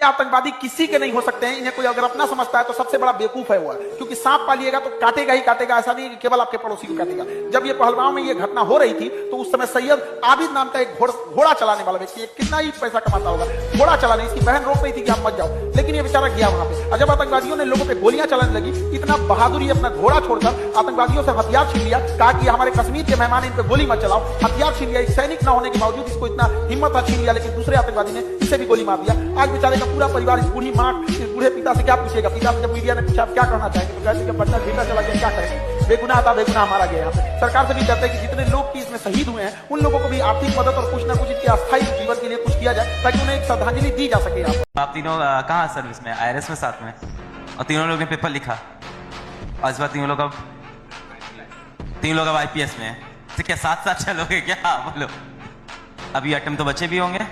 ये आतंकवादी किसी के नहीं हो सकते हैं। इन्हें कोई अगर अपना समझता है तो सबसे बड़ा बेवकूफ है वो है, क्योंकि सांप पालिएगा तो काटेगा ही काटेगा, ऐसा नहीं कि केवल आपके पड़ोसी को काटेगा। जब ये पहलगांव में ये घटना हो रही थी तो उस समय सैयद आबिद नाम का एक घोड़ा चलाने वाला व्यक्ति, कितना ही पैसा कमाता होगा, घोड़ा चलाने, इसकी बहन रोक रही थी कि आप मत जाओ, लेकिन ये बेचारा गया वहां पे। और जब आतंकवादियों ने लोगों पे गोलियां चलाने लगी, इतना बहादुरी अपना घोड़ा छोड़कर आतंकवादियों से हथियार छीन लिया, कहा कि हमारे कश्मीर के मेहमान, इन पे गोली मत चलाओ, हथियार छीन लिया। एक सैनिक न होने के बावजूद इसको इतना हिम्मत था, छीन लिया, लेकिन दूसरे आतंकवादी ने इसे भी गोली मार दिया। आज बेचारे का पूरा परिवार, इस बूढ़ी माँ, इस बूढ़े पिता से क्या पूछेगा? पिता से जब मीडिया ने पूछा आप क्या करना चाहेंगे, तो कहते हैं बच्चा बेटा चला गया, क्या करेंगे, बेगुनाह था, बेगुनाह मारा गया। यहाँ पे सरकार से भी कहते हैं कि जितने लोग की इसमें शहीद हुए हैं उन लोगों को भी आर्थिक मदद और कुछ ना कुछ इनके अस्थायी जीवन के लिए कुछ किया जाए, ताकि उन्हें एक श्रद्धांजलि दी जा सके। आप तीनों कहाँ सर्विस में? IRS में साथ में, और तीनों लोगों ने पेपर लिखा, और इस बार तीनों लोग अब IPS में है, तो क्या साथ साथ चलोगे क्या? बोलो, अभी अटेम्प्ट तो बच्चे भी होंगे,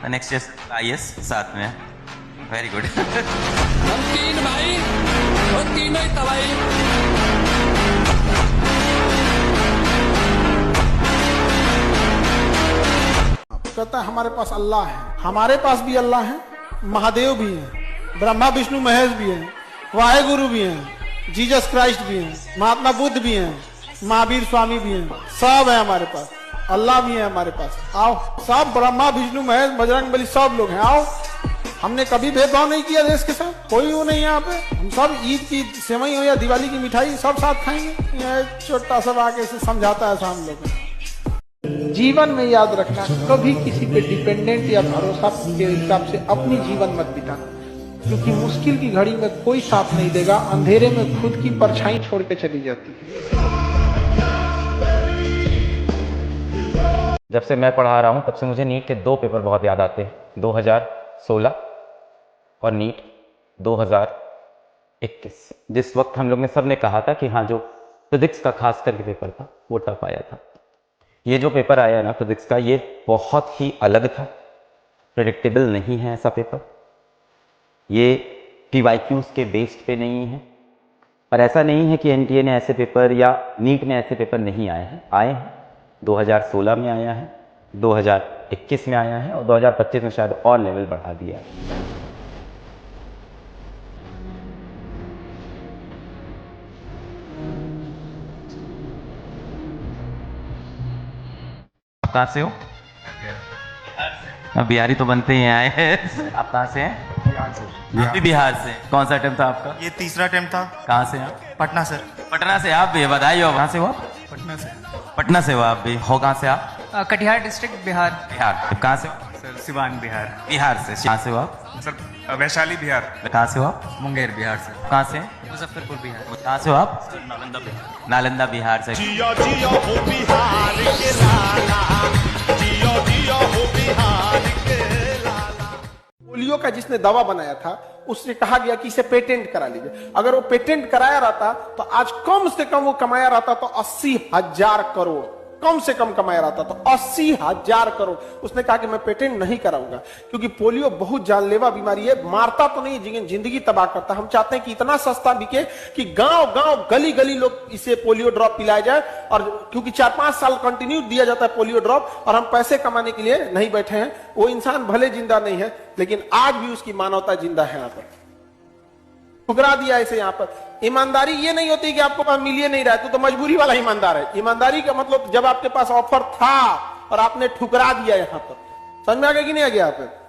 नेक्स्ट ईयर IAS साथ में है। Very good. हम तीन भाई और तीनों ही तबाही। कहता है हमारे पास अल्लाह है, हमारे पास भी अल्लाह है, महादेव भी है, ब्रह्मा विष्णु महेश भी है, वाहेगुरु भी है, जीसस क्राइस्ट भी है, महात्मा बुद्ध भी है, महावीर स्वामी भी है, सब है हमारे पास, अल्लाह भी है हमारे पास। आओ सब, ब्रह्मा विष्णु महेश बजरंगबली सब लोग हैं, आओ। हमने कभी भेदभाव नहीं किया देश के साथ, कोई वो नहीं यहाँ पे। हम सब ईद की सेवई हो या दिवाली की मिठाई सब साथ खाएंगे। यह छोटा सा आगे से समझाता है हम लोग। जीवन में याद रखना, कभी किसी पे डिपेंडेंट या भरोसा के हिसाब से अपनी जीवन मत बिताना, क्योंकि मुश्किल की घड़ी में कोई साथ नहीं देगा, अंधेरे में खुद की परछाई छोड़ के चली जाती है। जब से मैं पढ़ा रहा हूँ तब से मुझे नीट के 2 पेपर बहुत याद आते हैं, 2016 और नीट 2021। जिस वक्त हम लोग ने सब ने कहा था कि हाँ, जो फिजिक्स का खास करके पेपर था वो टफ आया था। ये जो पेपर आया ना फिजिक्स का, ये बहुत ही अलग था, प्रेडिक्टेबल नहीं है ऐसा पेपर। ये PYQs के बेस्ड पे नहीं है, और ऐसा नहीं है कि NTA ने ऐसे पेपर या नीट में ऐसे पेपर नहीं आए हैं, आए हैं। 2016 में आया है, 2021 में आया है, और 2025 में शायद और लेवल बढ़ा दिया है। आप कहाँ से हो? बिहारी तो बनते ही आए हैं। आप कहाँ से हैं? आप भी बिहार से। कौन सा अटेम्प्ट था आपका? ये तीसरा अटेम्प्ट था। कहाँ से आप? पटना सर। पटना से आप भी? बधाई हो। कहाँ से हो आप? पटना से। पटना से हो आप भी? हो कहाँ से आप? कटिहार डिस्ट्रिक्ट, बिहार। बिहार। कहाँ से हो? सर सिवान बिहार। बिहार से। कहाँ से हो आप? सर वैशाली बिहार। कहाँ से हो आप? मुंगेर बिहार से। कहाँ से? मुजफ्फरपुर बिहार। कहाँ से हो आप? नालंदा बिहार। नालंदा बिहार से। जियो जियो हो बिहार के लाला, जियो जियो हो बिहार के लाला। पोलियो का जिसने दवा बनाया था उससे कहा गया कि इसे पेटेंट करा लीजिए। अगर वो पेटेंट कराया रहता तो आज कम से कम वो कमाया रहता तो 80,000 करोड़, कम से कम कमाया रहता तो 80,000 करोड़। उसने कहा कि मैं पेटेंट नहीं कराऊंगा, क्योंकि पोलियो बहुत जानलेवा बीमारी है, मारता तो नहीं लेकिन जिंदगी तबाह करता। हम चाहते हैं कि इतना सस्ता बिके कि गांव गांव गली गली लोग इसे पोलियो ड्रॉप पिलाया जाए, और क्योंकि 4-5 साल कंटिन्यू दिया जाता है पोलियो ड्रॉप, और हम पैसे कमाने के लिए नहीं बैठे हैं। वो इंसान भले जिंदा नहीं है, लेकिन आज भी उसकी मानवता जिंदा है। यहाँ पर ठुकरा दिया इसे। यहाँ पर ईमानदारी ये नहीं होती कि आपको पास मिलिए नहीं रहा है तो मजबूरी वाला ईमानदार है। ईमानदारी का मतलब जब आपके पास ऑफर था और आपने ठुकरा दिया। यहाँ पर समझ में आ गया कि नहीं आ गया? यहाँ पे